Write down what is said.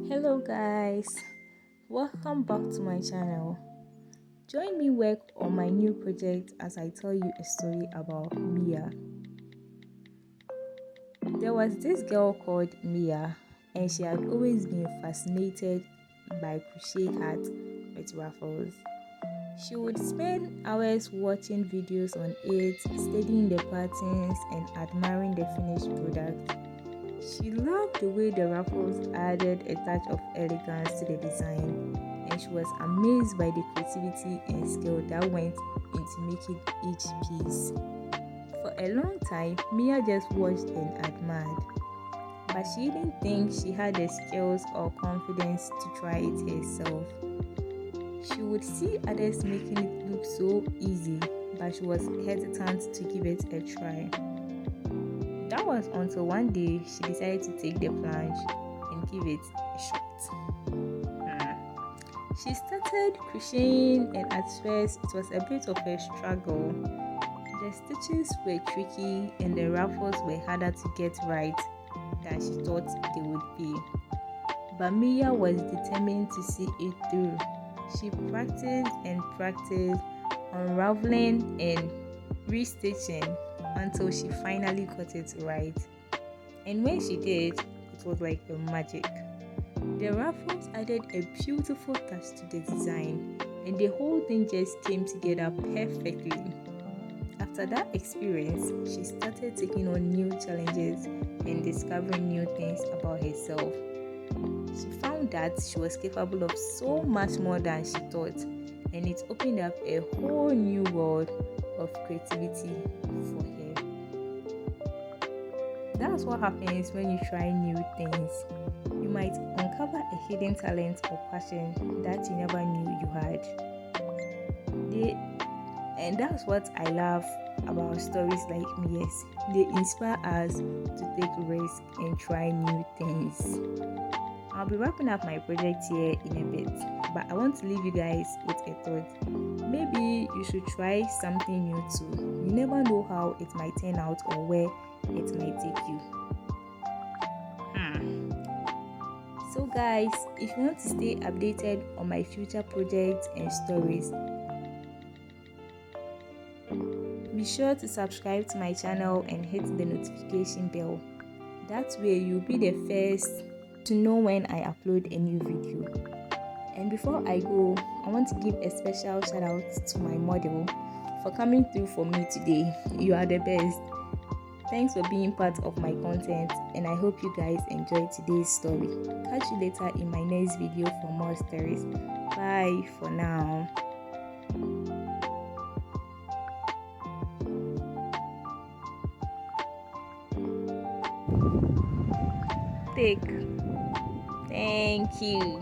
Hello guys, welcome back to my channel. Join me work on my new project as I tell you a story about Mia. There was this girl called Mia and she had always been fascinated by crochet hats with ruffles. She would spend hours watching videos on it, studying the patterns and admiring the finished product. She loved the way the ruffles added a touch of elegance to the design, and she was amazed by the creativity and skill that went into making each piece. For a long time, Mia just watched and admired, but she didn't think she had the skills or confidence to try it herself. She would see others making it look so easy, but she was hesitant to give it a try. That was until one day she decided to take the plunge and give it a shot. She started crocheting and at first it was a bit of a struggle. The stitches were tricky and the ruffles were harder to get right than she thought they would be. But Mia was determined to see it through. She practiced and practiced, unraveling and restitching until she finally got it right. And when she did, it was like a magic. The ruffles added a beautiful touch to the design, and the whole thing just came together perfectly. After that experience, she started taking on new challenges and discovering new things about herself. She found that she was capable of so much more than she thought, and it opened up a whole new world of creativity for her. That's what happens when you try new things. You might uncover a hidden talent or passion that you never knew you had. And that's what I love about stories like Mia's. They inspire us to take risks and try new things. I'll be wrapping up my project here in a bit, but I want to leave you guys with a thought. Maybe you should try something new too. You never know how it might turn out or where it might take you. So guys, if you want to stay updated on my future projects and stories, be sure to subscribe to my channel and hit the notification bell. That way you'll be the first to know when I upload a new video. And before I go, I want to give a special shout out to my model for coming through for me today. You are the best. Thanks for being part of my content, and I hope you guys enjoyed today's story. Catch you later in my next video for more stories. Bye for now. Thank you.